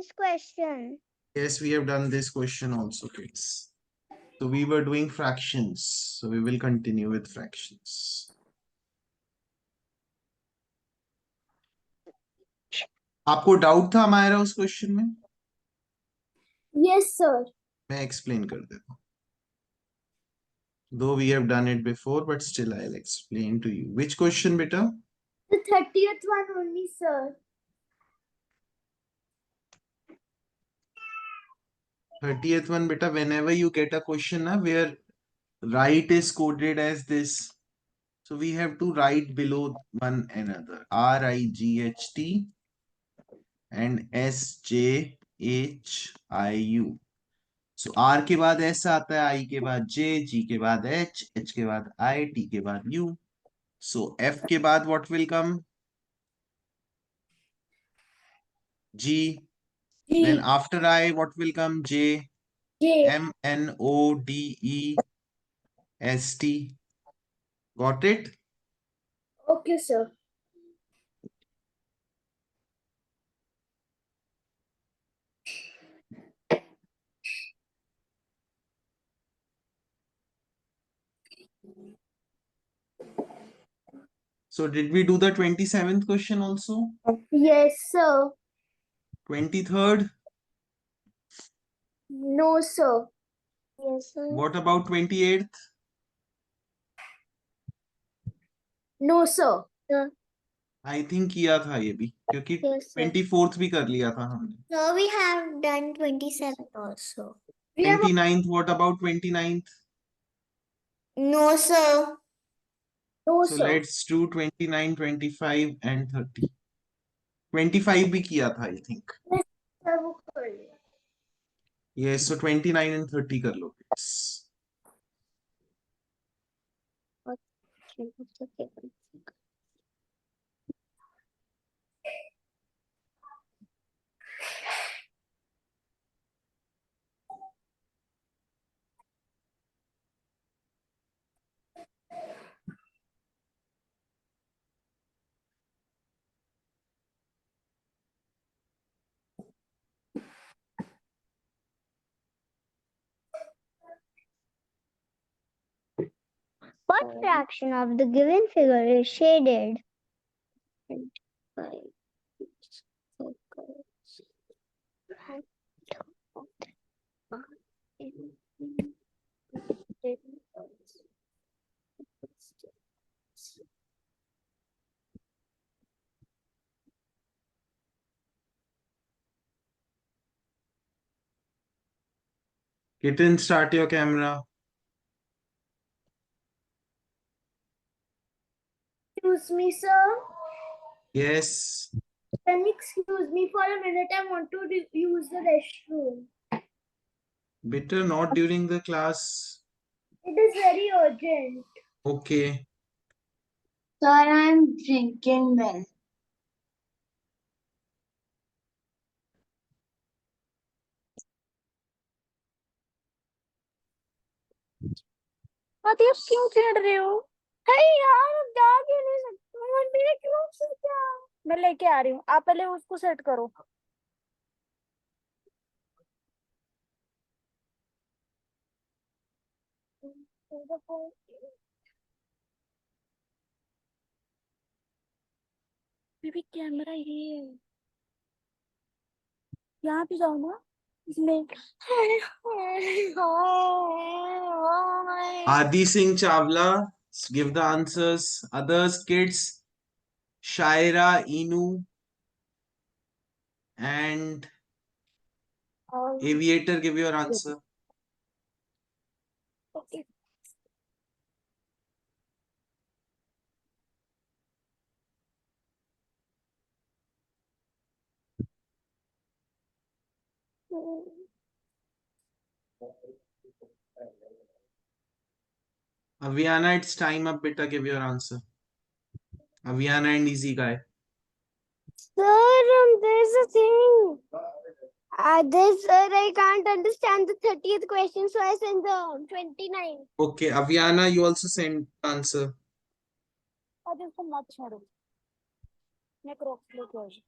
this question. Yes, we have done this question also, kids. So we were doing fractions. So we will continue with fractions. आपको doubt था हमारा उस question में? Yes, sir. मैं explain कर देता हूँ. Though we have done it before, but still I'll explain to you. Which question, beta? The 30th one only, sir. 30th one, beta. Whenever you get a question where right is coded as this, so we have to write below one another. RIGHT and SJHIU. So R के बाद S आता है, I के बाद J, G के बाद H, H के बाद I, T के बाद U. So F के बाद what will come? G. Then after I, what will come? J. MNODEST. Got it? Okay, sir. So did we do the 27th question also? Yes, sir. 23rd? No, sir. Yes, sir. What about 28th? No, sir. Sir. I think किया था ये भी, क्योंकि Yes, sir. 24th भी कर लिया था हमने. So we have done 27th also. We have 29th, what about 29th? no, sir. No, So sir. let's do 29, 25 and 30. 25 भी किया था, I think. Yes, sir, वो कर लिया. Yes, so 29 and 30 कर लो. Yes. What fraction of the given figure is shaded? Kitten, start your camera. Excuse me, sir. Yes. Can you excuse me for a minute? I want to use the restroom. Better not during the class. It is very urgent. Okay. Sir, I'm drinking milk. आप क्यों छेड़ रहे हो? अरे यार अब जा क्यों नहीं सकते? मेरे क्यों से क्या? मैं लेके आ रही हूँ. आप पहले उसको सेट करो. बेबी कैमरा ये है. यहाँ पे जाओ ना. इसमें. Adi Singh Chawla, give the answers. Others, kids, Shaira, Inu, and Aviator, give your answer. Okay. Aviana, it's time up, beta, give your answer. Aviana and Easy Guy. Sir, there's a thing. This, sir, I can't understand the 30th question, so I sent the 29. Okay, Aviana, you also send answer. और इसको मत छोड़ो. मैं Crocs लेके आई.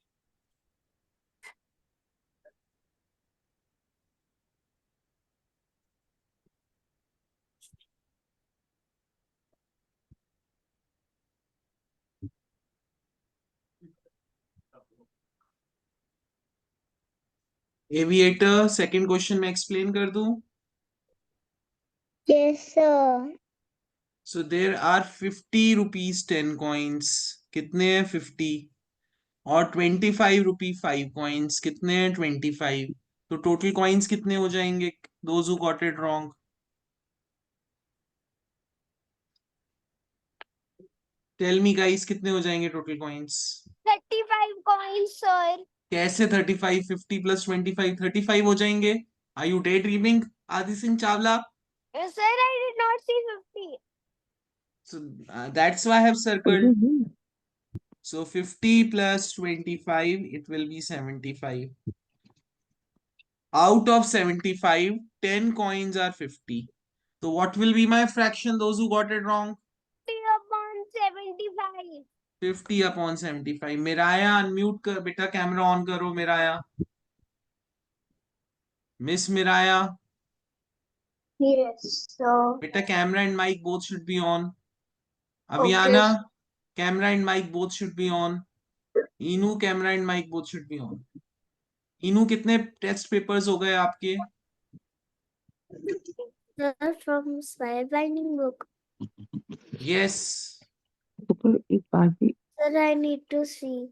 Aviator second question में explain कर दूं. Yes, sir. So there are 50 rupees 10 coins. कितने हैं 50? और 25 रुपी 5 coins. कितने हैं 25? तो टोटल coins कितने हो जाएंगे? Those who got it wrong. Tell me guys, कितने हो जाएंगे टोटल coins? 35 coins, sir. कैसे 35? 50 plus 25 35 हो जाएंगे. Are you daydreaming, आदि Singh Chawla? Sir, I did not see 50. So that's why I have circled. So 50 plus 25, it will be 75. Out of 75, 10 coins are 50. So what will be my fraction, those who got it wrong? 50 upon 75. 50 upon 75. Miraya unmute कर बेटा, camera on करो Miraya. Miss Miraya, Yes, sir. बेटा camera and mic both should be on. Okay. Abhiyana, camera and mic both should be on. Inu, camera and mic both should be on. इनू, कितने test papers हो गए आपके? Sir, from spellbinding book. Yes. Sir, I need to see.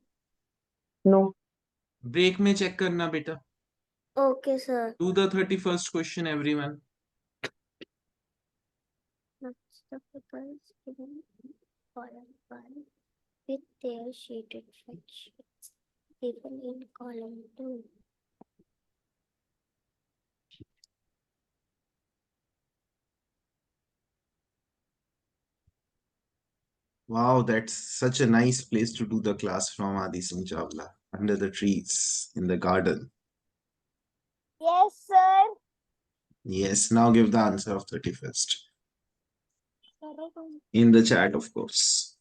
No. Break में check करना बेटा. Okay, sir. Do the 31st question, everyone. What's the papers given column 1 with their sheeted fractions given in column 2? Wow, that's such a nice place to do the class from, Adi Singh Chawla, under the trees in the garden. Yes, sir. Yes, now give the answer of 31st. In the chat, of course.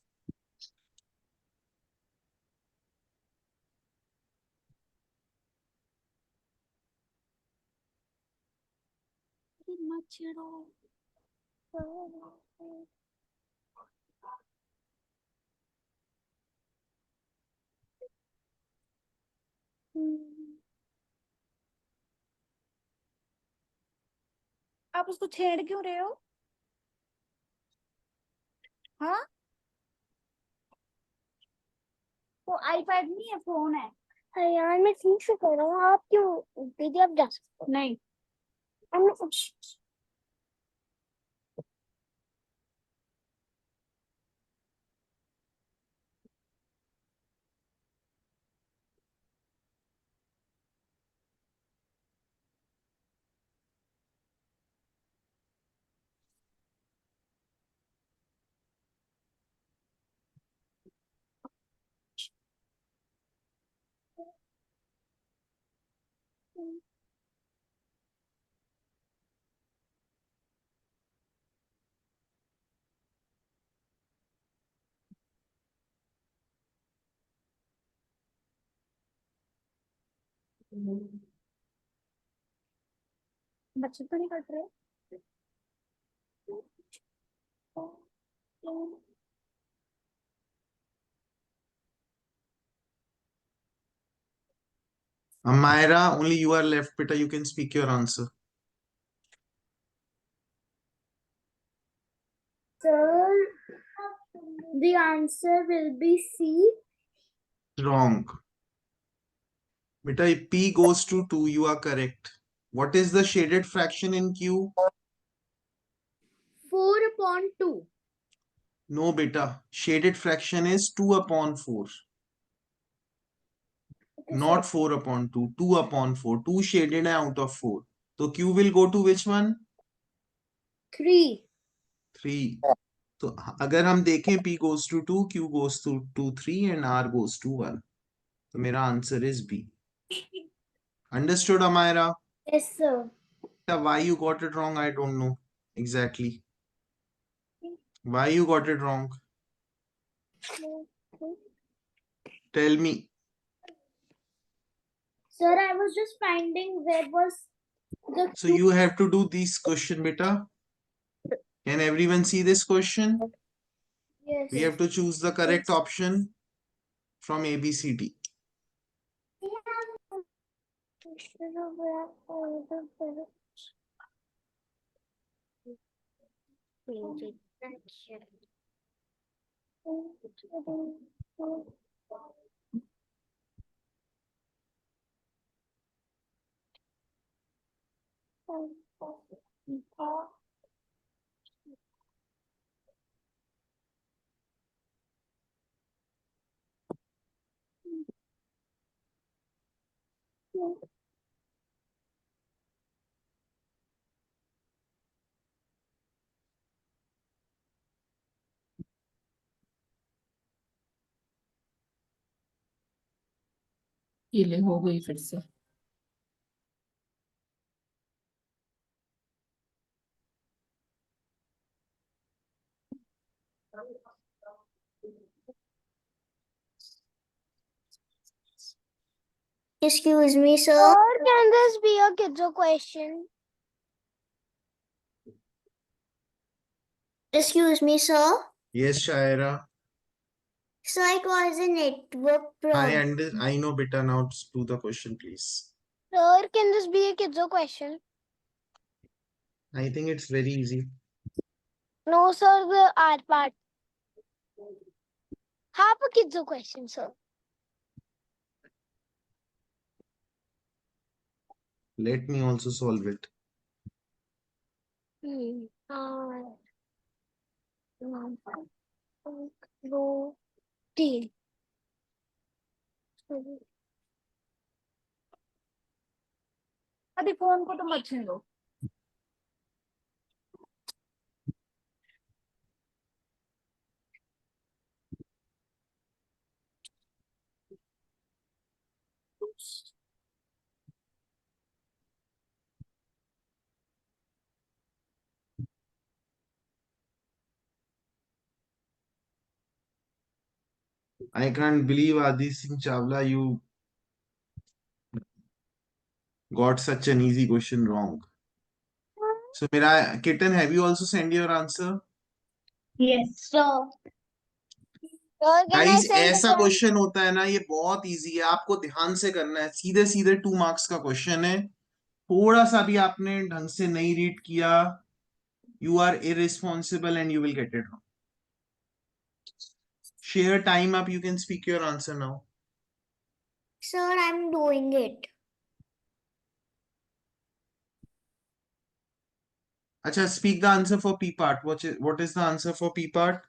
आप उसको छेड़ क्यों रहे हो? हाँ, वो iPad नहीं है, फोन है. अरे यार, मैं ठीक से कर रहा हूँ, आप क्यों दीदी, आप जा सकते हो. नहीं, हमने कुछ. बच्चे तो नहीं कट रहे. Amira, only you are left, beta. You can speak your answer. Sir, the answer will be C. Wrong. Beta, if P goes to 2, you are correct. What is the shaded fraction in Q? 4 upon 2. No, beta. Shaded fraction is 2 upon 4. Not 4 upon 2. 2 upon 4. 2 shaded out of 4. So Q will go to which one? 3. 3. तो अगर हम देखें P goes to 2, Q goes to 3 and R goes to 1. तो मेरा answer is B. Understood, Amira? Yes, sir. Why you got it wrong, I don't know exactly. Why you got it wrong? Tell me. Sir, I was just finding where was the. So you have to do this question, beta. Can everyone see this question? Yes. We have to choose the correct option from A, B, C, D. ये ले हो गई फिर से। Excuse me, sir. Or can this be a kid's question? Excuse me, sir. Yes, Shaira. So it was a network problem. I know, beta. Now do the question, please. Sir, can this be a kid's question? I think it's very easy. No, sir, the R part. Half a kid's question, sir. Let me also solve it. Routine. अभी phone को तो मत छेड़ो। I can't believe Adi Singh Chawla, you got such an easy question wrong. So, Mira, Kitten, have you also sent your answer? Yes, sir. Sir, can I guys send ऐसा the question होता है ना, ये बहुत easy है, आपको ध्यान से करना है, सीधे सीधे 2 मार्क्स का क्वेश्चन है। थोड़ा सा भी आपने ढंग से नहीं रीड किया, you are irresponsible and you will get it wrong. Share time up, you can speak your answer now. Sir, I'm doing it. अच्छा, speak the answer for P part. What is the answer for P part?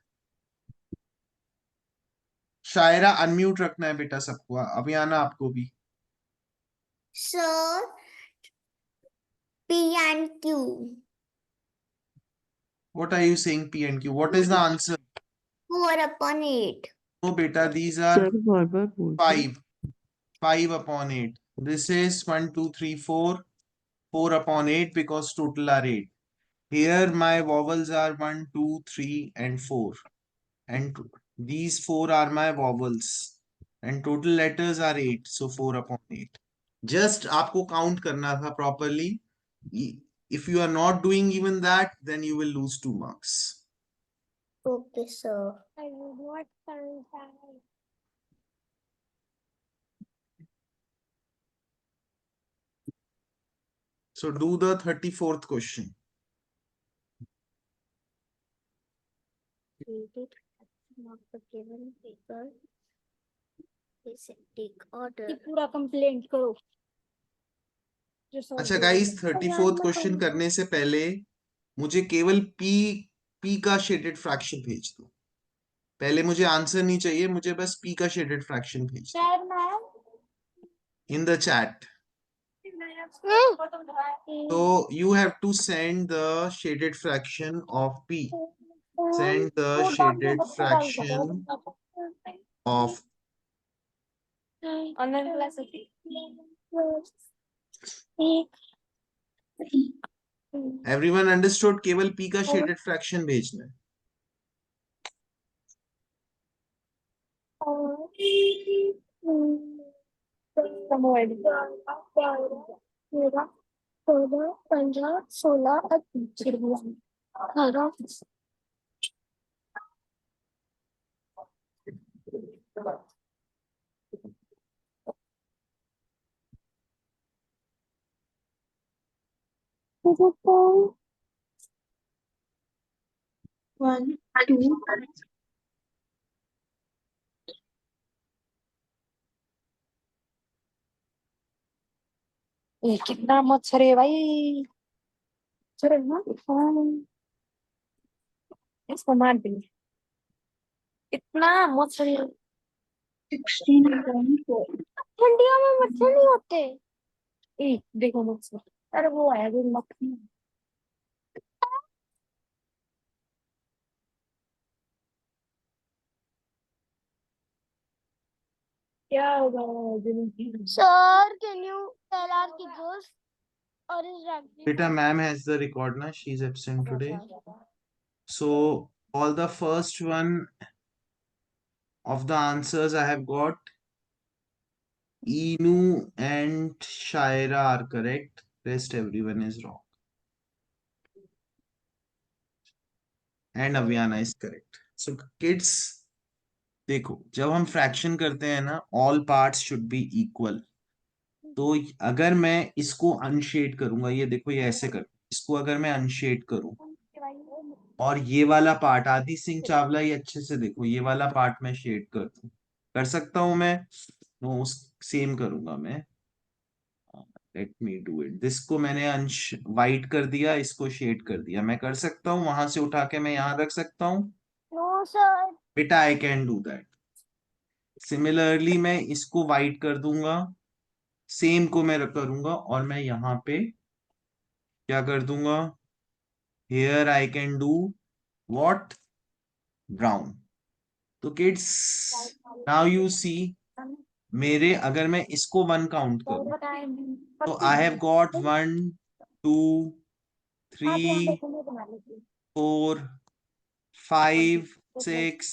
Shaira unmute रखना है बेटा सबको, अभी आना आपको भी। Sir, P and Q. What are you saying P and Q? What is the answer? 4/8. No beta, these are 5. 5/8. This is 1, 2, 3, 4. 4/8 because total are 8. Here my vowels are 1, 2, 3 and 4. And these 4 are my vowels. And total letters are 8. So 4/8. Just आपको count करना था properly. If you are not doing even that, then you will lose 2 marks. Okay, sir. I will not count that. So do the 34th question. Read it of the given paper. Is take order. ये पूरा complaint करो। अच्छा guys, 34th question करने से पहले मुझे केवल P का शेडेड फ्रैक्शन भेज दो। पहले मुझे आंसर नहीं चाहिए, मुझे बस पी का शेडेड फ्रैक्शन भेज दो in the chat. So you have to send the shaded fraction of p. Send the shaded fraction of. Everyone understood? केवल p का shaded fraction भेजना है। 1, 2, ये कितना मच्छर है भाई। मच्छर है ना। हाँ, इसको मार देंगे। इतना मच्छर है। 16.4. ठंडियों में मच्छर नहीं होते। ए देखो मच्छर। अरे वो आया जो मक्खी। क्या होगा जिंदगी में? Sir, can you tell our kiddos or is rugby? Beta, ma'am has the record na. She's absent today. So all the first one of the answers I have got. Inu and Shaira are correct. Rest everyone is wrong. And Aviana is correct. So kids, देखो जब हम fraction करते हैं ना, all parts should be equal. तो अगर मैं इसको अनशेड करूंगा, ये देखो ये ऐसे कर, इसको अगर मैं अनशेड करूं और ये वाला पार्ट आदि सिंह चावला, ये अच्छे से देखो, ये वाला पार्ट मैं शेड कर दूं, कर सकता हूं मैं? नो, सेम करूंगा मैं। Let me do it. This को मैंने अंश वाइट कर दिया, इसको शेड कर दिया, मैं कर सकता हूँ, वहां से उठा के मैं यहां रख सकता हूँ। No, sir. बेटा I can do that. Similarly मैं इसको वाइट कर दूंगा, सेम को मैं करूंगा और मैं यहाँ पे क्या कर दूंगा, here I can do what, brown. तो किड्स नाउ यू सी, मेरे अगर मैं इसको वन काउंट करूं तो आई हैव गॉट 1 2 3 4 5 6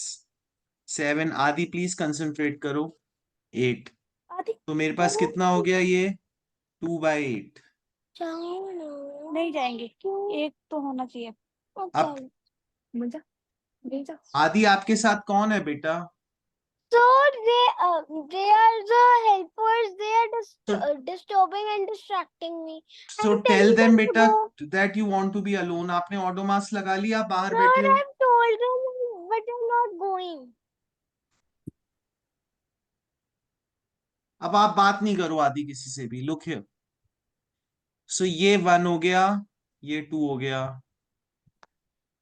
7, आदि प्लीज कंसंट्रेट करो, 8। तो मेरे पास कितना हो गया ये, 2/8। नहीं जाएंगे। एक तो होना चाहिए। अब मजा ले जा। आदि आपके साथ कौन है बेटा? So they are the helpers. They are disturbing and distracting me. So I'm tell telling them them to बेटा go. that you want to be alone। आपने ऑडोमास लगा लिया, बाहर Sir, बैठे हो। I've told them, but they're not going. अब आप बात नहीं करो आदि किसी से भी, लुक हियर। सो ये 1 हो गया, ये 2 हो गया।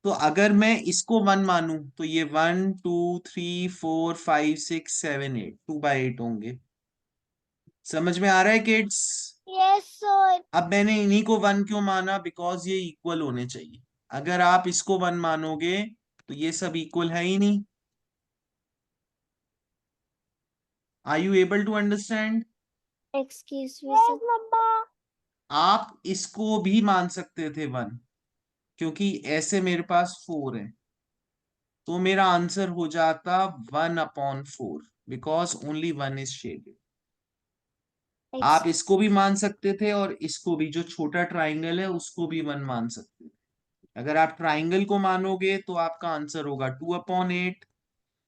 तो अगर मैं इसको 1 मानूं तो ये 1 2 3 4 5 6 7 8, 2/8 होंगे। समझ में आ रहा है किड्स? Yes, sir. अब मैंने इन्हीं को 1 क्यों माना, बिकॉज ये इक्वल होने चाहिए। अगर आप इसको 1 मानोगे तो ये सब इक्वल है ही नहीं। Are you able to understand? Excuse me, yes, sir. Mama. आप इसको भी मान सकते थे 1, क्योंकि ऐसे मेरे पास 4 है, तो मेरा आंसर हो जाता 1/4, बिकॉज ओनली 1 इज शेडेड। आप इसको भी मान सकते थे और इसको भी, जो छोटा ट्राइंगल है उसको भी 1 मान सकते थे। अगर आप ट्राइंगल को मानोगे तो आपका आंसर होगा 2/8।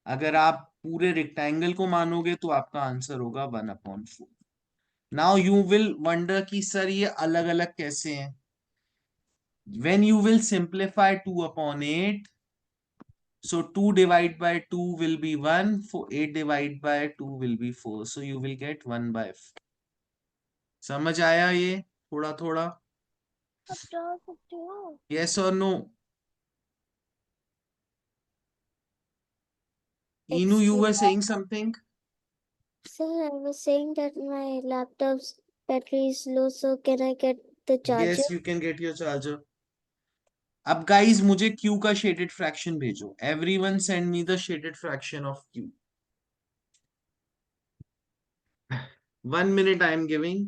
अगर आप पूरे रेक्टेंगल को मानोगे तो आपका आंसर होगा 1/4। नाउ यू विल वंडर कि सर ये अलग अलग कैसे हैं। when you will simplify 2/8, so 2 divided by 2 will be 1, for 8 divided by 2 will be 4, so you will get 1/4। समझ आया ये थोड़ा थोड़ा? अब जा सकते हो. yes or no? Inu, you were saying something? Sir, I was saying that my laptop's battery is low, so can I get the charger? yes, you can get your charger। अब गाइस मुझे Q का shaded fraction भेजो। Everyone send me the shaded fraction of Q। 1 minute I am giving।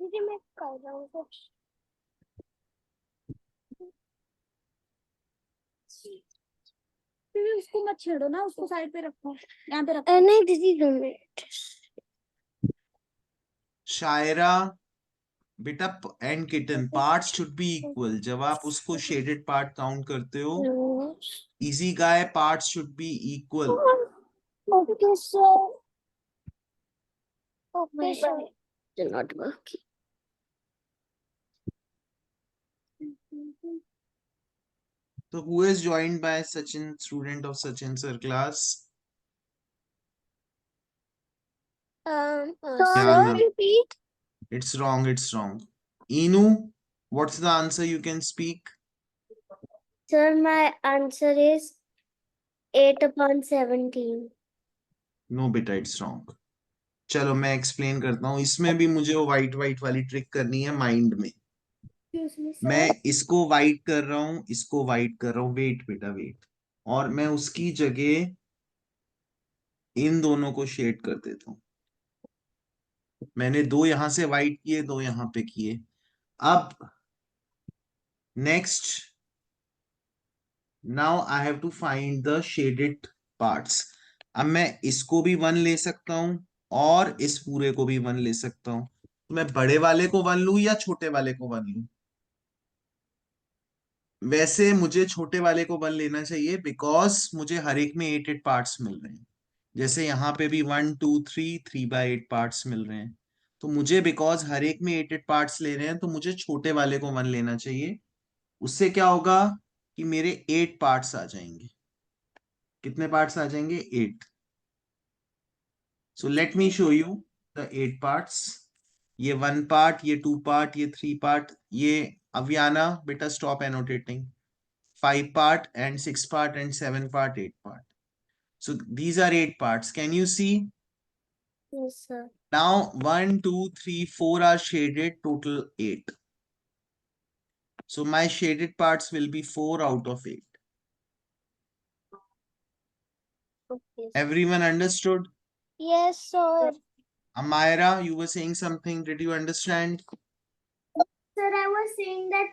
दीदी मैं कर रहा हूँ कुछ। फिर उसको मत छेड़ो ना, उसको साइड पे रखो, यहाँ पे रखो। नहीं दीदी 2 मिनट। शायरा बेटा and kitten parts should be equal. जब आप उसको शेडेड पार्ट काउंट करते हो, easy guy parts should be equal. Okay sir. Okay sir. They're not working. So who is joined by Sachin, student of Sachin sir class? Sir, Yeah, repeat. it's wrong. It's wrong. Inu, what's the answer you can speak? Sir, my answer is 8/17. No, beta, it's wrong. चलो मैं explain करता हूँ। इसमें भी मुझे वो white white वाली trick करनी है माइंड में। मैं इसको वाइट कर रहा हूँ, इसको वाइट कर रहा हूँ। वेट बेटा वेट। और मैं उसकी जगह इन दोनों को शेड कर देता हूँ। मैंने 2 यहां से वाइट किए, 2 यहां पे किए। अब next, now I have to find the shaded parts. अब मैं इसको भी 1 ले सकता हूं और इस पूरे को भी 1 ले सकता हूं। तो मैं बड़े वाले को 1 लूं या छोटे वाले को 1 लूं? वैसे मुझे छोटे वाले को 1 लेना चाहिए, बिकॉज मुझे हर एक में 8 पार्ट्स मिल रहे हैं। जैसे यहाँ पे भी 1 2 3 3/8 पार्ट्स मिल रहे हैं। तो मुझे बिकॉज हर एक में 8 पार्ट्स ले रहे हैं, तो मुझे छोटे वाले को 1 लेना चाहिए। उससे क्या होगा कि मेरे 8 पार्ट्स आ जाएंगे। कितने पार्ट्स आ जाएंगे? 8। So let me show you the 8 parts. ये 1 पार्ट, ये 2 पार्ट, ये 3 पार्ट, ये अवियाना बेटा stop एनोटेटिंग। 5 part and 6 part and 7 part, 8 part. So these are 8 parts. Can you see? Yes, sir. Now 1, 2, 3, 4 are shaded, total 8. So my shaded parts will be 4 out of 8. Okay. Everyone understood? Yes, sir. Amira, you were saying something. Did you understand? Sir, I was saying that,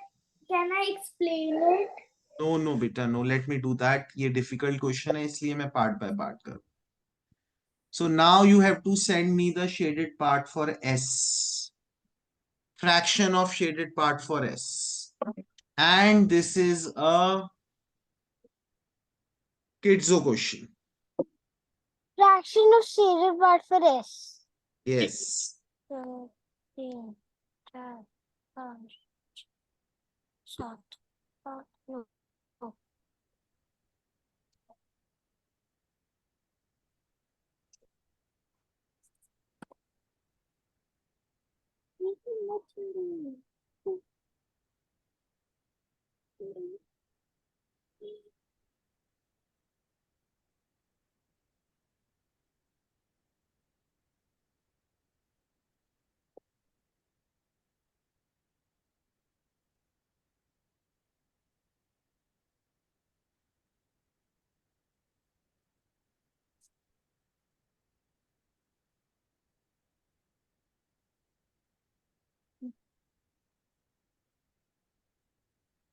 can I explain it? No, no, beta, no. Let me do that. ये difficult question है, इसलिए मैं part by part कर। So now you have to send me the shaded part for S. Fraction of shaded part for S. And this is a Kidzo question. Fraction of shaded part for S. Yes. 3, 4, 5, 7, 8, 9.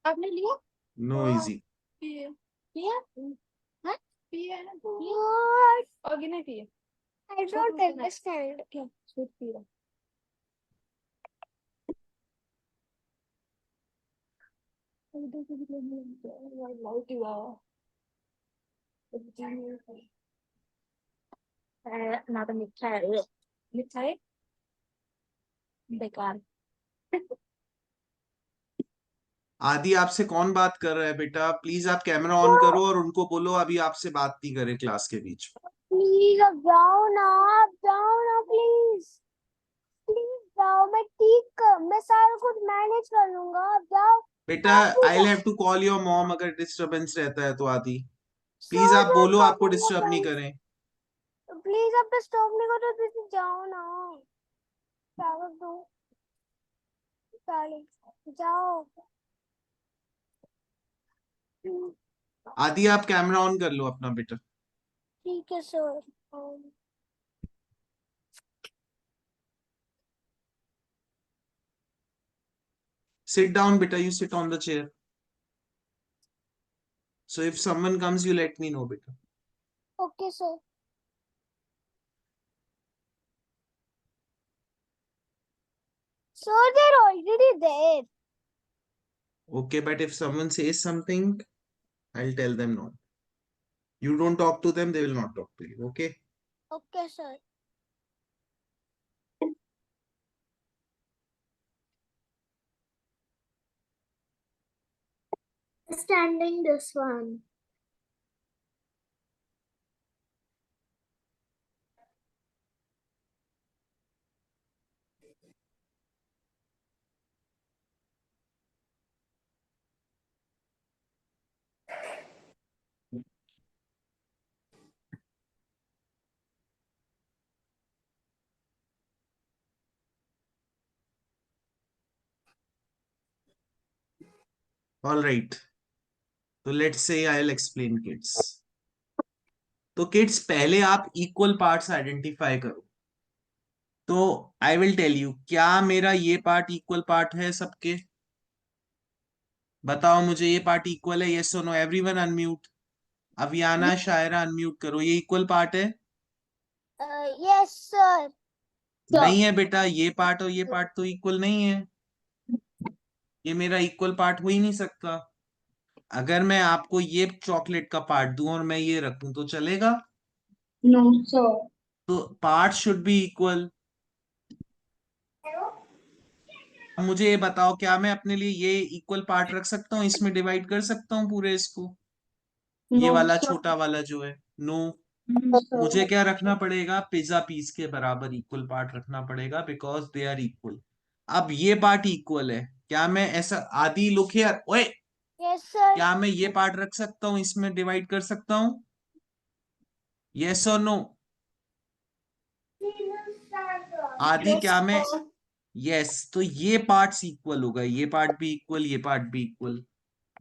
आपने लिया? No easy. पिए। पिया? हाँ? पिया है ना? What? और गिने पिए? I don't understand. क्या? सूप पिया। लाइट हुआ। ना तो मीठा है। मीठा है? बेकार। आदि आपसे कौन बात कर रहा है बेटा? प्लीज आप कैमरा ऑन करो और उनको बोलो अभी आपसे बात नहीं करे क्लास के बीच। प्लीज अब जाओ ना, प्लीज प्लीज जाओ। मैं सारा कुछ मैनेज कर लूंगा, अब जाओ। बेटा I'll have to call your mom अगर डिस्टरबेंस रहता है तो आदि प्लीज Sir, आप there's बोलो आपको no डिस्टर्ब नहीं mobile. करें. Please आप डिस्टर्ब नहीं करो, दीदी जाओ ना, क्या कर दो, जाओ. आदि आप कैमरा ऑन कर लो अपना बेटा. ठीक है sir. Sit down beta, you sit on the chair. So if someone comes you let me know beta. Okay sir. Sir, they're already there. Okay, but if someone says something I'll tell them no. You don't talk to them, they will not talk to you. Okay. Okay sir. Standing this one. All right. So let's say I'll explain kids. तो kids पहले आप equal parts identify करो. तो I will tell you क्या मेरा ये part equal part है सबके. बताओ मुझे ये part equal है. Yes or no. Everyone unmute. अवियाना Shayara unmute करो. ये equal part है. Yes sir. नहीं है बेटा, ये पार्ट और ये पार्ट तो इक्वल नहीं है. ये मेरा इक्वल पार्ट हो ही नहीं सकता. अगर मैं आपको ये चॉकलेट का पार्ट दूं और मैं ये रखूं तो चलेगा? No sir. तो पार्ट शुड बी इक्वल. मुझे ये बताओ क्या मैं अपने लिए ये इक्वल पार्ट रख सकता हूँ, इसमें डिवाइड कर सकता हूँ पूरे इसको, ये वाला छोटा वाला जो है? नो. मुझे क्या रखना पड़ेगा? पिज्जा पीस के बराबर इक्वल पार्ट रखना पड़ेगा बिकॉज दे आर इक्वल. अब ये पार्ट इक्वल है, क्या मैं ऐसा आदि लुक हियर ओए, Yes sir. क्या मैं ये पार्ट रख सकता हूं, इसमें डिवाइड कर सकता हूं? यस और नो? आदि क्या मैं? यस. तो ये पार्ट्स इक्वल हो गए, ये पार्ट भी इक्वल, ये पार्ट भी इक्वल.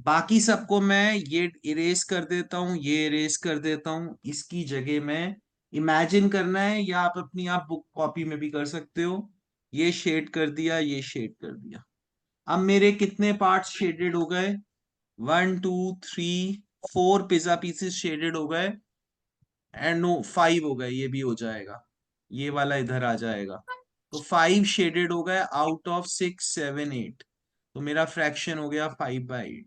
बाकी सबको मैं ये इरेज कर देता हूं, ये इरेज कर देता हूं. इसकी जगह में इमेजिन करना है या आप अपनी आप बुक कॉपी में भी कर सकते हो. ये शेड कर दिया, ये शेड कर दिया. अब मेरे कितने पार्ट्स शेडेड हो गए? 1 2 3 4 पिज्जा पीसेस शेडेड हो गए. एंड नो 5 हो गए, ये भी हो जाएगा, ये वाला इधर आ जाएगा. तो 5 शेडेड हो गए आउट ऑफ 6 7 8. तो मेरा फ्रैक्शन हो गया 5/8.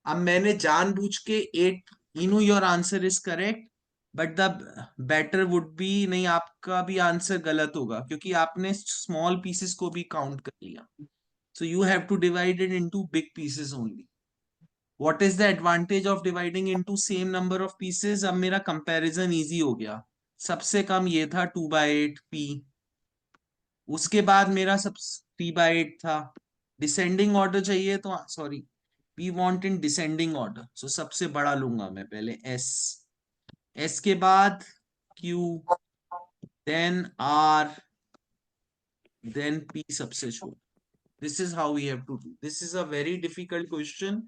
अब मैंने जानबूझ के 8, इनू your answer is correct but the better would be, नहीं आपका भी आंसर गलत होगा क्योंकि आपने स्मॉल पीसेस को भी काउंट कर लिया. So you have to divide it into big pieces only. What is the advantage of dividing into same number of pieces? अब मेरा कंपैरिजन इजी हो गया. सबसे कम ये था 2/8 p. उसके बाद मेरा सब 3/8 था. डिसेंडिंग ऑर्डर चाहिए तो sorry, we want in descending order. So सबसे बड़ा लूंगा मैं पहले s. s के बाद q, then r, then p सबसे छोटा. This is how we have to do. This is a very difficult question.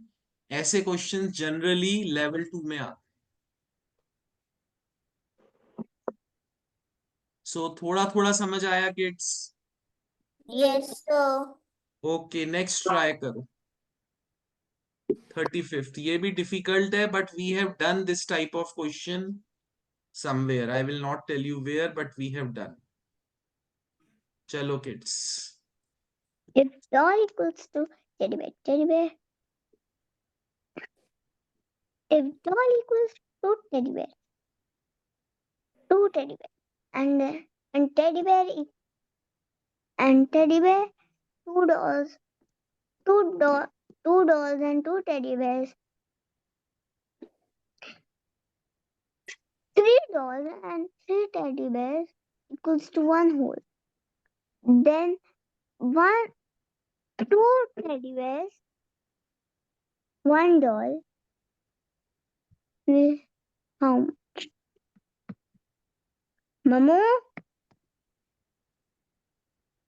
ऐसे क्वेश्चन जनरली लेवल 2 में आते. सो थोड़ा थोड़ा समझ आया kids? Yes sir. Okay next try करो. 35th ये भी डिफिकल्ट है but we have done this type of question somewhere. I will not tell you where but we have done. चलो kids. If doll equals to teddy bear. If doll equals to teddy bear. Two teddy bear. And teddy bear teddy bear, two dolls. Two dolls and two teddy bears. Three dolls and three teddy bears equals to one whole. Then two teddy bears One doll is how much? Mamu?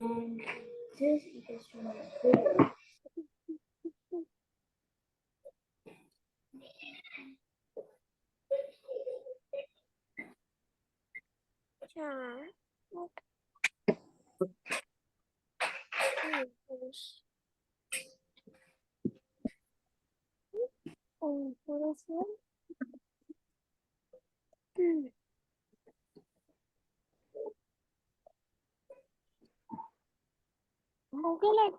And this is my favorite. Okay, like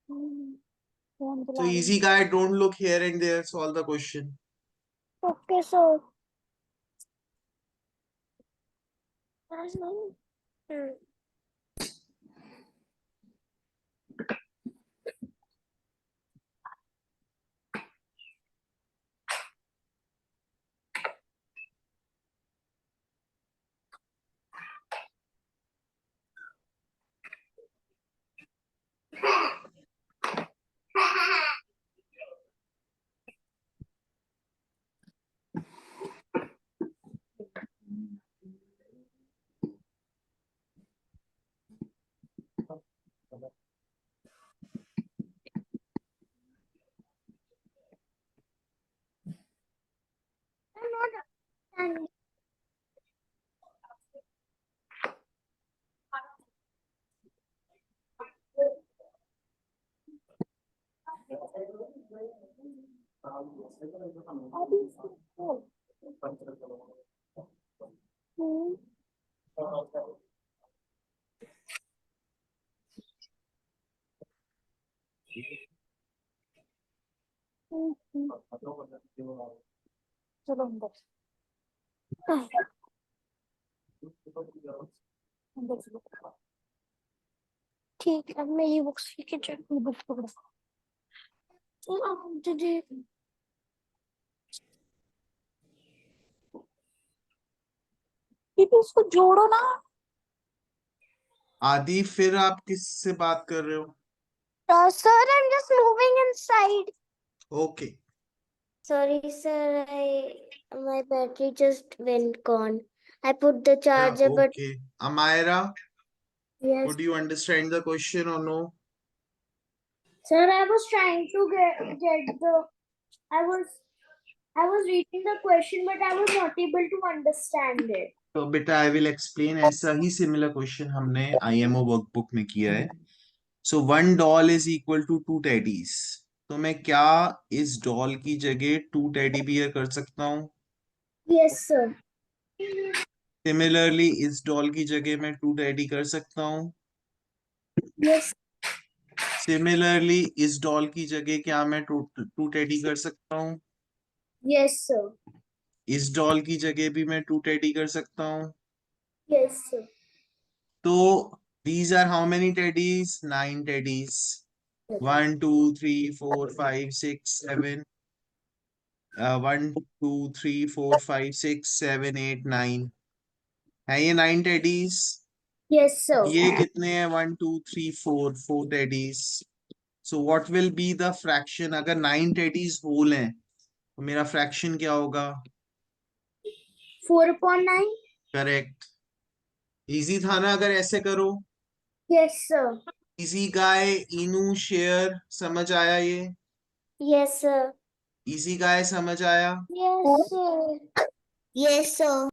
phone So चला रही easy हूँ. guy, don't look here and there, solve the question. Okay, so I'm not understanding. चलो अंदर अंदर चलो. ठीक है, अब मैं ये बुक्स लेके जाऊँ. बुक पकड़ो. दीदी दीदी उसको जोड़ो ना. आदि, फिर आप किससे बात कर रहे हो? sir, I'm just moving inside. Okay. Sorry, sir. My battery just went gone. I put the charger, but Okay. Amira, yes, would you understand the question or no? sir. I was trying to get the. I was reading the question, but I was not able to understand it. तो बेटा आई will explain. ऐसा ही similar question हमने IMO workbook में किया है. So one doll is equal to two teddies. तो मैं क्या इस डॉल की जगह टू टेडी बियर कर सकता हूँ? Yes, sir. सिमिलरली इस डॉल की जगह मैं टू टेडी कर सकता हूँ. Yes. सिमिलरली इस डॉल की जगह क्या मैं टू टेडी कर सकता हूँ? Yes, sir. इस डॉल की जगह भी मैं टू टेडी कर सकता हूँ. Yes, sir. तो these are how many teddies? 9 teddies. 1 2 3 4 5 6 7 1 2 3 4 5 6 7 8 9 है ये 9 टेडीज. Yes, sir. ये कितने हैं? 1 2 3 4 teddies. So what will be the fraction? अगर 9 टेडीज होल हैं तो मेरा फ्रैक्शन क्या होगा? 4/9. करेक्ट. इजी था ना? अगर ऐसे करो. Yes, sir. इजी गाय, इनू, शेयर, समझ आया ये? Yes, sir. इजी गाय समझ आया? Yes, sir. Yes, sir.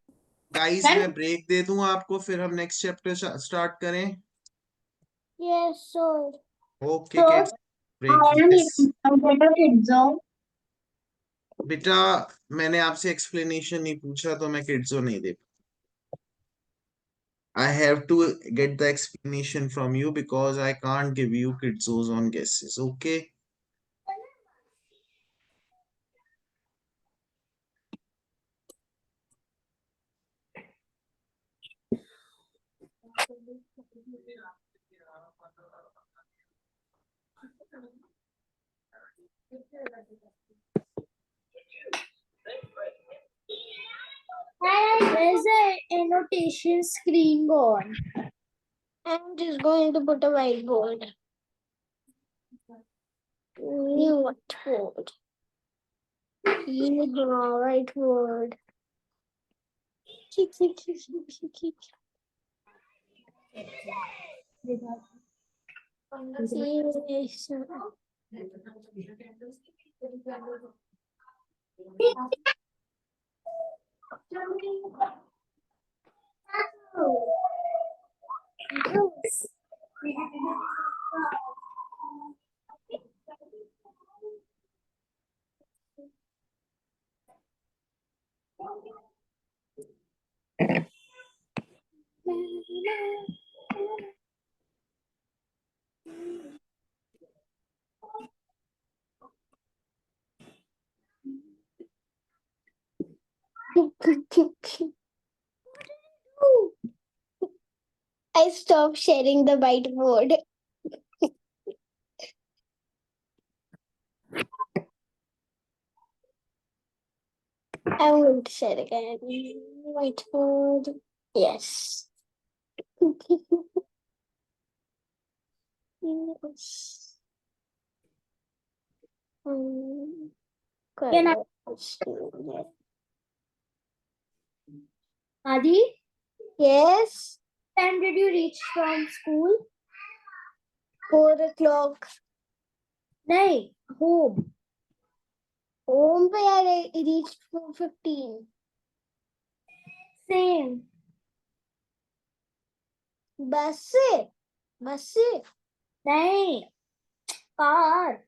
Guys मैं ब्रेक दे दूं आपको, फिर हम नेक्स्ट चैप्टर स्टार्ट करें. Yes, sir. Okay kids, break. Kids. बेटा मैंने आपसे एक्सप्लेनेशन नहीं पूछा तो मैं किड्सो नहीं दे. I have to get the explanation from you because I can't give you kidzos on guesses. Okay. Where's the annotation screen gone? I'm just going to put a whiteboard. New whiteboard. Yeah, right word. Yes. I stopped sharing the whiteboard. I won't share again. Whiteboard. Yes. Yes. Can I- Colors. Adi, Yes. when did you reach from school? 4 o'clock. Nay, home. Home पे I reached 4:15. Same. बस से Nay, car.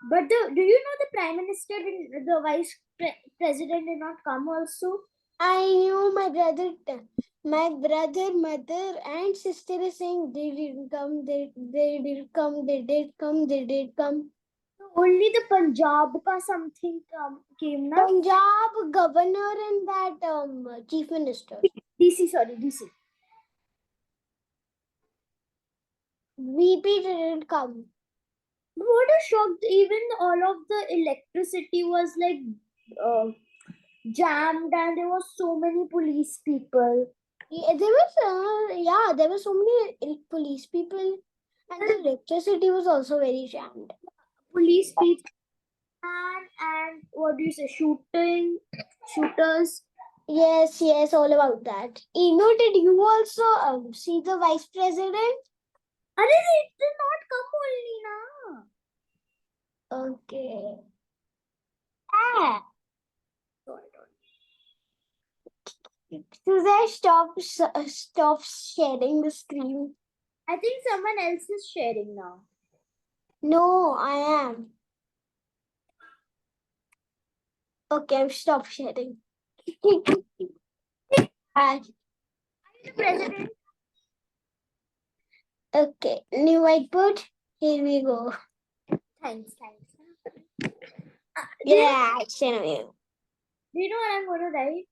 But then, do you know the Prime Minister and the Vice President did not come also? I knew my brother, mother, and sister is saying they didn't come. They did come. They did come. They did come. Only the Punjab ka something came na. Punjab governor and that chief minister. DC, sorry, DC. VP didn't come. What a shock! Even all of the electricity was like jammed, and there was so many police people. Yeah, there were so many police people, and the electricity was also very jammed. Police people and what do you say? Shooters. Yes, all about that. Did you also see the vice president? It did not come only na. Okay. Suzanne, stop sharing the screen. I think someone else is sharing now. No, I am. Okay, I've stopped sharing. Hi. The president. Okay, new whiteboard. Here we go. Thanks. Yeah, action of you. Do you know what I'm going to write?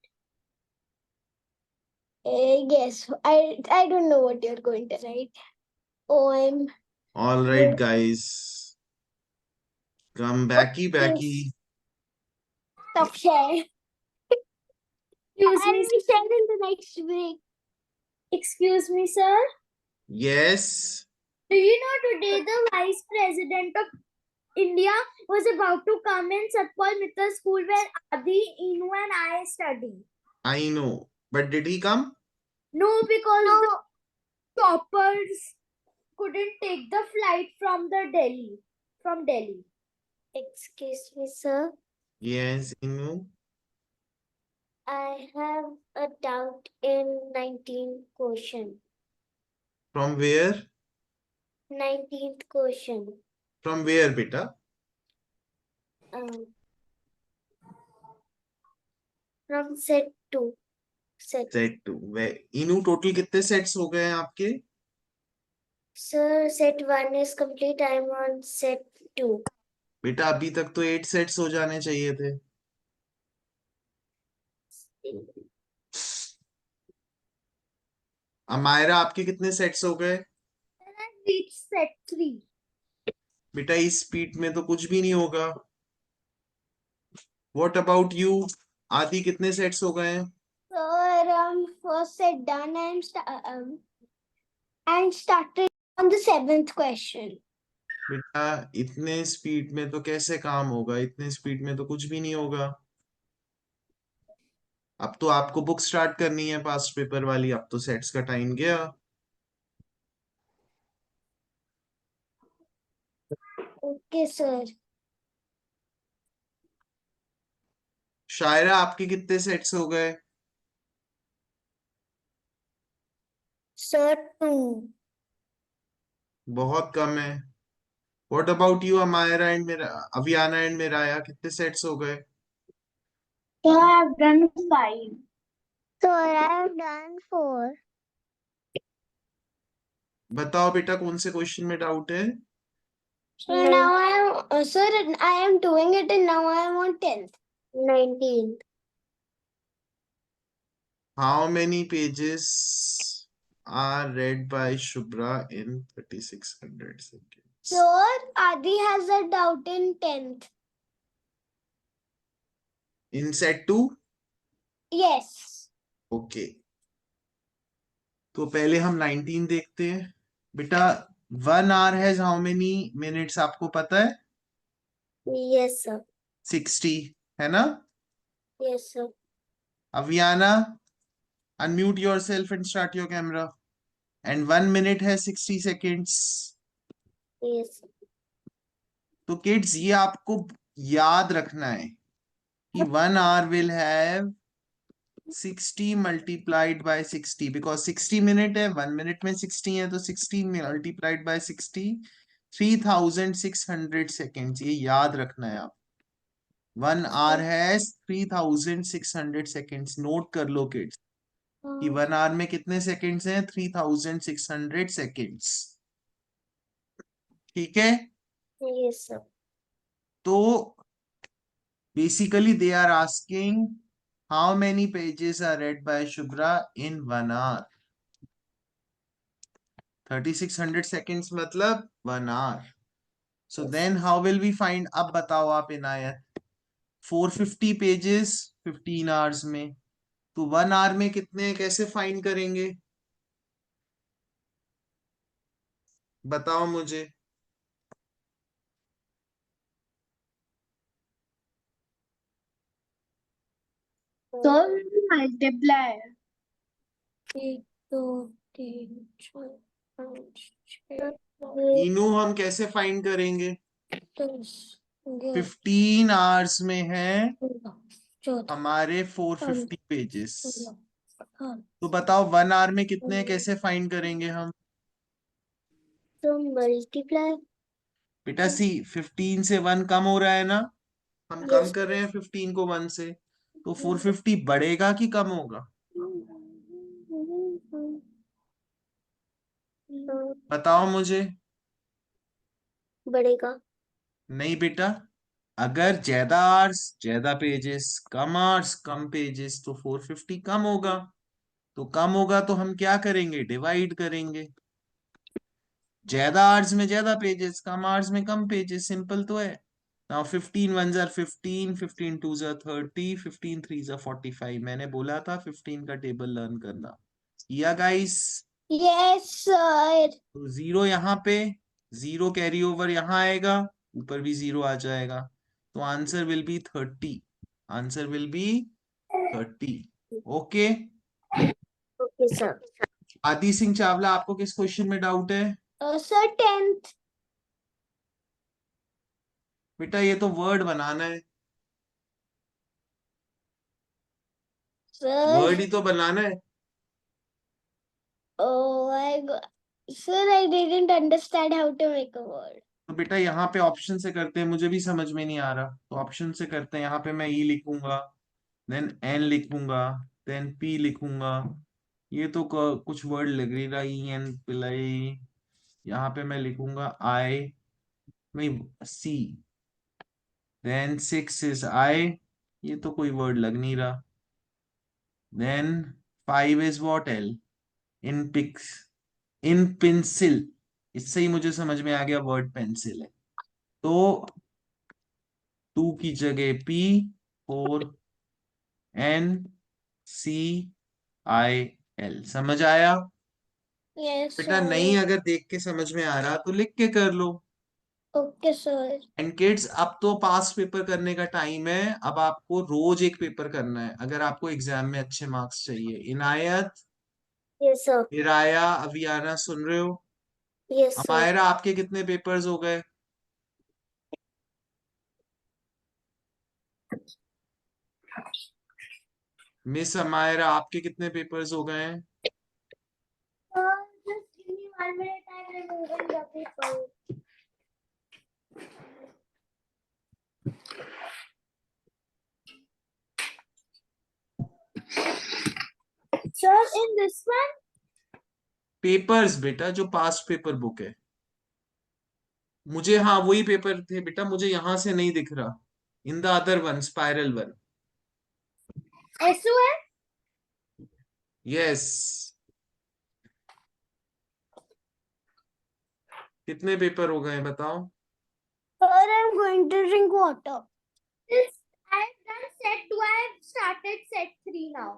Yes, I don't know what you're going to write. OM. All right, guys. Come backy. Stop sharing. Excuse I me. will share in the next week. Excuse me, sir. Yes. Do you know today the Vice President of India was about to come in Satpal Mitra School where Adi, Inu and I study. I know. But did he come? No, because the choppers couldn't take the flight from Delhi. Excuse me, sir. Yes, Inu. I have a doubt in 19th question. From where? 19th question. From where, beta? From set 2. Set 2. Inu, total कितने sets हो गए हैं आपके? Sir, set 1 is complete. I'm on set 2. बेटा अभी तक तो 8 sets हो जाने चाहिए थे. अमायरा आपके कितने सेट्स हो गए? Then I reached set 3. बेटा इस स्पीड में तो कुछ भी नहीं होगा. What about you? आदि कितने सेट्स हो गए हैं? Sir, first set done. I'm started On the seventh question. बेटा इतने स्पीड में तो कैसे काम होगा, इतने स्पीड में तो कुछ भी नहीं होगा। अब तो आपको बुक स्टार्ट करनी है पास्ट पेपर वाली, अब तो सेट्स का टाइम गया। Okay, sir. शायरा आपके कितने सेट्स हो गए? Sir, 2. बहुत कम है। What about you Amayra and Meera, Aviana and मेराया, कितने सेट्स हो गए? So I have done 5. Sir, I have done 4. बताओ बेटा कौन से क्वेश्चन में डाउट है? So now I am, sir, I am doing it and now I am on 10th. 19th. How many pages are read by Shubhra in 3600 seconds? Sir, Adi has a doubt in 10th. In set 2? Yes. Okay, तो पहले हम 19 देखते हैं। बेटा 1 hour has how many minutes आपको पता है? Yes, sir. 60, है ना? Yes, sir. अवियाना, unmute yourself and start your camera. And 1 minute has 60 seconds. Yes, sir. तो किड्स ये आपको याद रखना है कि 1 hour will have 60 multiplied by 60, because 60 minute है, 1 minute में 60 है, तो 60 multiplied by 60, 3600 seconds, ये याद रखना है आप। 1 hour has 3600 seconds, नोट कर लो किड्स कि 1 hour में कितने सेकेंड्स हैं? 3600 seconds, ठीक है? Yes, sir. तो basically they are asking how many pages are read by Shubhra in 1 hour. 3600 seconds मतलब 1 hour. So then how will we find? अब बताओ आप इनायत, 450 pages 15 hours में, तो 1 hour में कितने कैसे फाइंड करेंगे? बताओ मुझे। So we will multiply. 1, 2, 3, 4, 5, 6, इनू हम कैसे फाइंड करेंगे? 10, 11, 15 hours में है 13, 14, हमारे 450 पेजेस, 16, 18. तो बताओ 1 hour में कितने कैसे फाइंड करेंगे हम? So multiply. बेटा सी 15 से 1 कम हो रहा है ना, हम कम Yes. कर रहे हैं 15 को 1 से, तो 450 बढ़ेगा कि कम होगा? बताओ मुझे। बढ़ेगा. नहीं बेटा, अगर ज्यादा आवर्स ज्यादा पेजेस, कम आवर्स कम पेजेस, तो 450 कम होगा। तो कम होगा तो हम क्या करेंगे? डिवाइड करेंगे। ज्यादा आवर्स में ज्यादा पेजेस, कम आवर्स में कम पेजेस, सिंपल तो है। Now 15 1s are 15, 15 2s are 30, 15 3s are 45। मैंने बोला था 15 का टेबल लर्न करना, किया गाइस? Yes, sir. तो 0 यहाँ पे, 0 कैरी ओवर यहाँ आएगा, ऊपर भी 0 आ जाएगा, तो answer will be 30। Answer will be 30। Okay. Okay, sir. आदि सिंह चावला, आपको किस क्वेश्चन में डाउट है? Sir, 10th. बेटा ये तो वर्ड बनाना है, Sir. वर्ड ही तो बनाना है। Oh my God. Sir, I didn't understand how to make a word. तो बेटा यहाँ पे ऑप्शन से करते हैं, मुझे भी समझ में नहीं आ रहा, तो ऑप्शन से करते हैं। यहाँ पे मैं ई लिखूंगा, देन एन लिखूंगा, देन पी लिखूंगा। ये तो कुछ वर्ड लग रही रहा, ई एन पिलाई। यहाँ पे मैं लिखूंगा आई, नहीं सी, देन 6 इज आई, ये तो कोई वर्ड लग नहीं रहा। Then 5 is what? L. In pics, in pencil, इससे ही मुझे समझ में आ गया वर्ड पेंसिल है। तो 2 की जगह P, 4 N C I L. समझ आया? Yes, बेटा sir. नहीं अगर देख के समझ में आ रहा तो लिख के कर लो। Okay, sir. एंड किड्स अब तो पास्ट पेपर करने का टाइम है, अब आपको रोज एक पेपर करना है अगर आपको एग्जाम में अच्छे मार्क्स चाहिए। इनायत, Yes, sir. इराया, अवियाना सुन रहे हो? Yes, sir. अमायरा आपके कितने पेपर्स हो गए? मिस अमायरा आपके कितने पेपर्स हो गए हैं? Just give me 1 minute. I'm removing the paper. Sir, in this one, papers बेटा, जो पास्ट पेपर बुक है। मुझे हाँ वही पेपर थे बेटा, मुझे यहां से नहीं दिख रहा। In the other one, spiral one. SOS. Yes. कितने पेपर हो गए बताओ? Sir, I'm going to drink water. This I've done set 2. I've started set 3 now.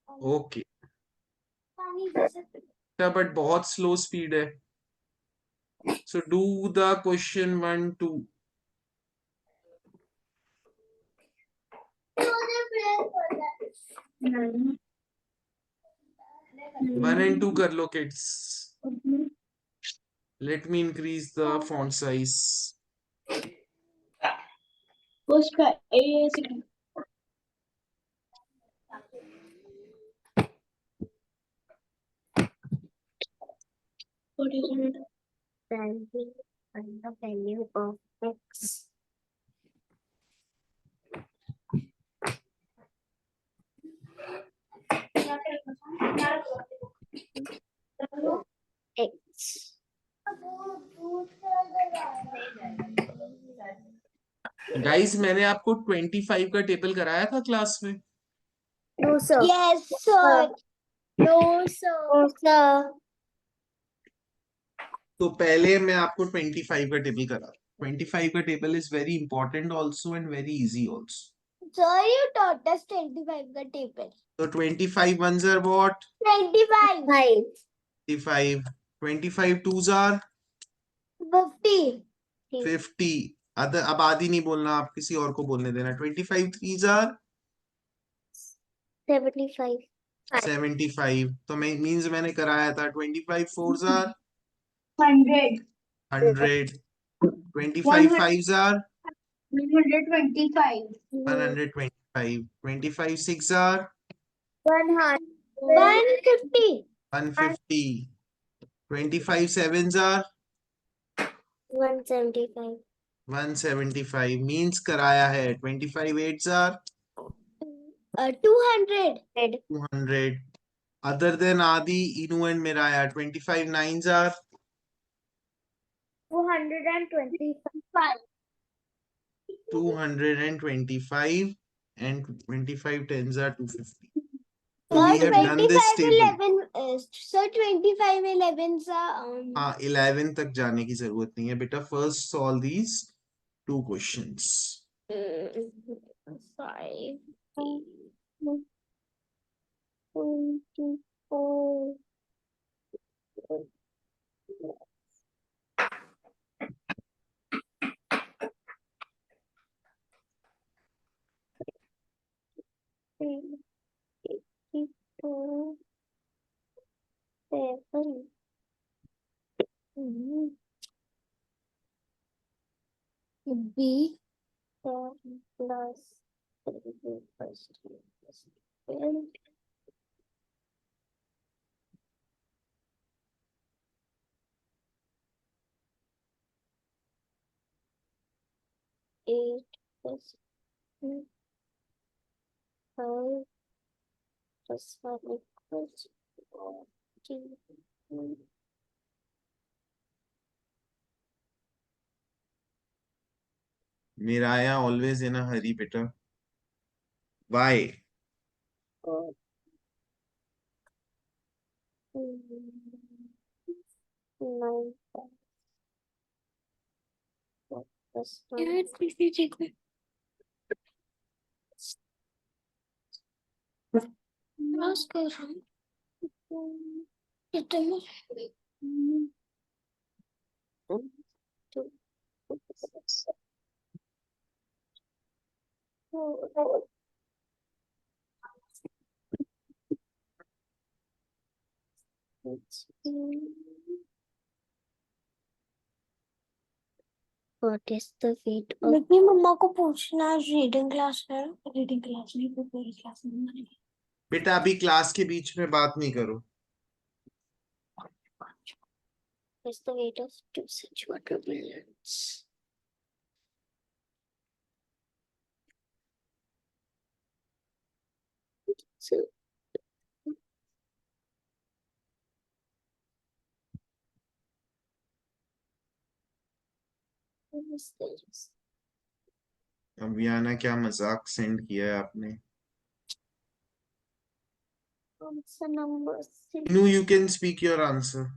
Okay but बहुत स्लो स्पीड है। So do the question 1 2। 1 and 2 कर लो kids. Let me increase the font size. What is the value and the value of x? X. Guys मैंने आपको 25 का table कराया था class में। No, sir. Yes, sir. No, sir. No, sir. तो पहले मैं आपको 25 का टेबल करा। 25 का table is very important also and very easy also. Sir, you taught us 25 the table. So 25 ones are what? 25. 25. 25 twos are 50. 50. अब आधी नहीं बोलना, आप किसी और को बोलने देना। 25 threes are 75. 75. तो मैं मींस मैंने कराया था 25 fours are 100. 100. 25 fives are 125. 125. 25 six are 100. 150. 150. 25 sevens are 175. 175. Means कराया है। 25 eights are 200. 200. Other than Adi, Inu and Miraya, 25 nines are 225. 225 and 25 tens are 250. So Sir, we have done this 25 table. 11. Sir, 25 11s are. हाँ 11 तक जाने की जरूरत नहीं है बेटा। First solve these two questions. Sorry. 24. Two, 7. B plus 3 plus 2 plus 12. Eight plus 5 plus 1 equals 14. Miraya always in a hurry beta. Why? 9 plus 1. Cross कर रहा हूँ। What is the weight of लेकिन मम्मा को पूछना है रीडिंग क्लास है reading class नहीं prepare class नहीं बेटा अभी क्लास के बीच में बात नहीं करो. is the weight of 2 such watermelons? So what is this? अभियाना क्या मजाक सेंड किया है आपने? What's the number 6? Inu, you can speak your answer.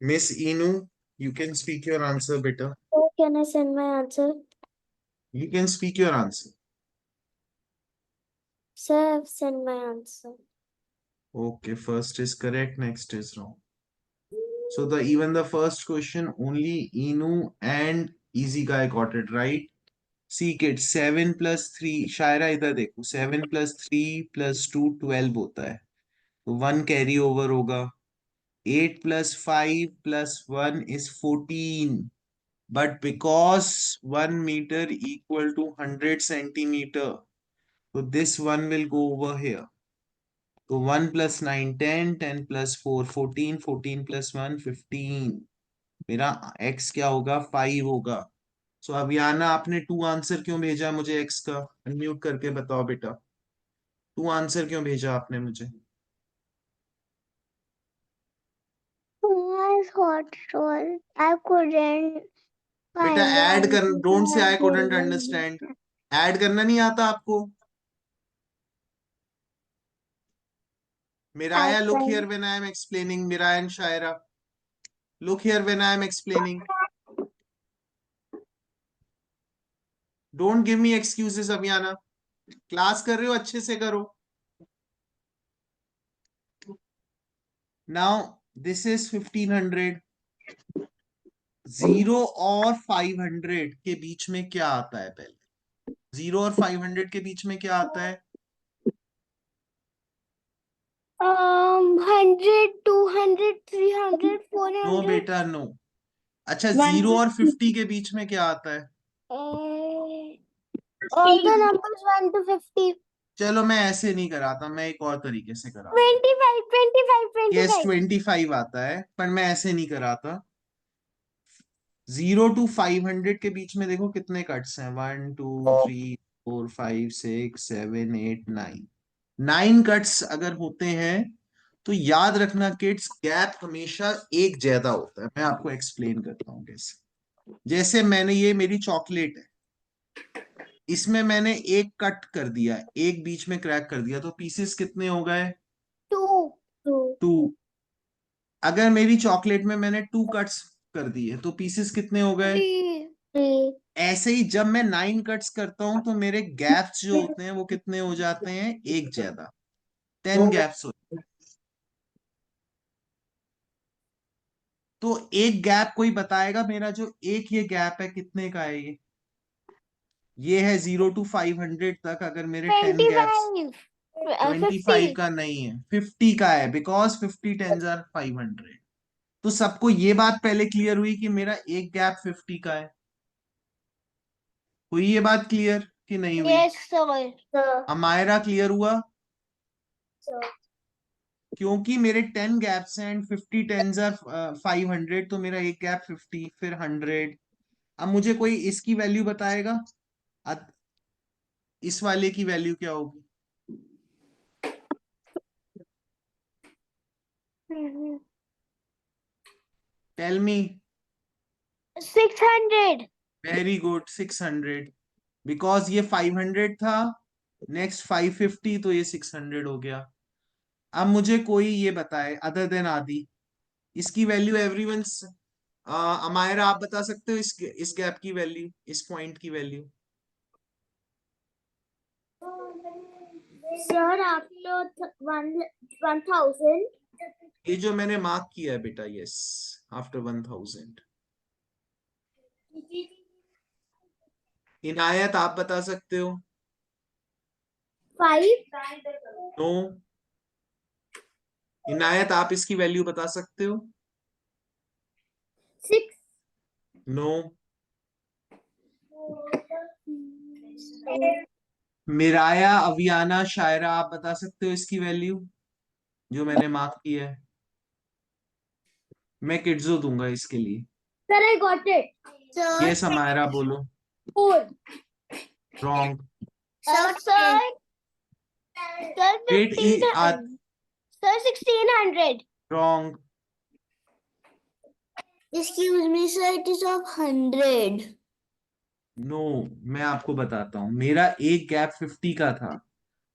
Miss Inu, you can speak your answer, beta. Where can I send my answer? You can speak your answer. Sir, I've sent my answer. Okay, first is correct, next is wrong. So even the first question, only Inu and Easy Guy got it right. See kids, 7 plus 3, शायरा इधर देखो, 7 plus 3 plus 2, 12 होता है. तो 1 carry over होगा. 8 plus 5 plus 1 is 14. But because 1 meter equal to 100 centimeter, so this one will go over here. So 1 plus 9, 10, 10 plus 4, 14, 14 plus 1, 15. मेरा x क्या होगा? 5 होगा. सो अभियाना आपने 2 आंसर क्यों भेजा मुझे x का? अनम्यूट करके बताओ बेटा. 2 आंसर क्यों भेजा आपने मुझे? I thought so. I couldn't बेटा find the ऐड कर, answer, डोंट so से I I gave couldn't it. Understand. Add करना नहीं आता आपको? Miraya, look can. here when I am explaining. Miraya and Shaira, look here when I am explaining. Don't give me excuses, अभियाना. Class कर रहे हो, अच्छे से करो. Now this is 1500. 0 और 500 के बीच में क्या आता है? पहले 0 और 500 के बीच में क्या आता है? 100 200 300 400 नो बेटा नो. अच्छा 0 और 50 के बीच में क्या आता है? all the numbers 1 to 50 चलो मैं ऐसे नहीं कराता, मैं एक और तरीके से कराता. 25 25 यस 25 25 आता है, पर मैं ऐसे नहीं कराता. 0 to 500 के बीच में देखो कितने कट्स हैं. 1 2 3 4 5 6 7 8 9. 9 कट्स अगर होते हैं तो याद रखना किड्स, गैप हमेशा एक ज्यादा होता है. मैं आपको एक्सप्लेन करता हूँ कैसे. जैसे मैंने, ये मेरी चॉकलेट है, इसमें मैंने एक कट कर दिया, एक बीच में क्रैक कर दिया, तो पीसेस कितने हो गए? 2 2. अगर मेरी चॉकलेट में मैंने 2 कट्स कर दिए तो पीसेस कितने हो गए? 3 ऐसे ही जब मैं 9 कट्स करता हूं तो मेरे गैप्स जो होते हैं वो कितने हो जाते हैं? एक ज्यादा. 10 गैप्स होते हैं. तो एक गैप कोई बताएगा, मेरा जो एक ये गैप है कितने का है? ये है 0 to 500 तक. अगर मेरे 10 गैप्स, 25 50 का नहीं है, 50 का है, बिकॉज 50 टेंस आर 500. तो सबको ये बात पहले क्लियर हुई कि मेरा एक गैप 50 का है. हुई ये बात क्लियर कि नहीं हुई? yes sir अमायरा क्लियर हुआ? sir क्योंकि मेरे 10 गैप्स हैं एंड 50 टेंस आर 500, तो मेरा एक गैप 50 फिर 100. अब मुझे कोई इसकी वैल्यू बताएगा? इस वाले की वैल्यू क्या होगी? Tell me. 600 very good, 600. Because ये 500 था, नेक्स्ट 550, तो ये 600 हो गया. अब मुझे कोई ये बताए अदर देन आदि, इसकी वैल्यू एवरीवन. अमायरा आप बता सकते हो इस गैप की वैल्यू, इस पॉइंट की वैल्यू? Sir, after 1000. ये जो मैंने मार्क किया है बेटा, यस, आफ्टर 1000. इनायत आप बता सकते हो? 5. नो. इनायत आप इसकी वैल्यू बता सकते हो? 6. नो. मिराया, अवियाना, शायरा आप बता सकते हो इसकी वैल्यू जो मैंने मार्क किया है? मैं किड्सो दूंगा इसके लिए. Sir, I got it. Sir, ये समायरा बोलो. 4. Wrong. Sir, Great. Sir, 1600. Wrong. Excuse me, sir, it is of 100. No, मैं आपको बताता हूँ. मेरा एक गैप 50 का था,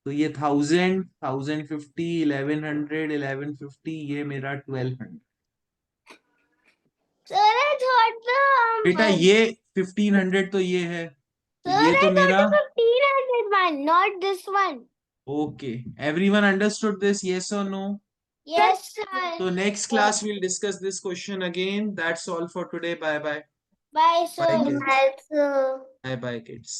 तो ये 1000, 1050, 1100, 1150, ये मेरा 1200. Sir, I thought the बेटा ये 1500 तो ये है, तो Sir, ये I तो thought मेरा. the 1500 one, not this one. Okay, everyone understood this, yes or no? Yes, sir. So next class we'll discuss this question again. That's all for today. Bye bye. Bye, sir. Bye, kids. Bye, sir. Bye bye, kids.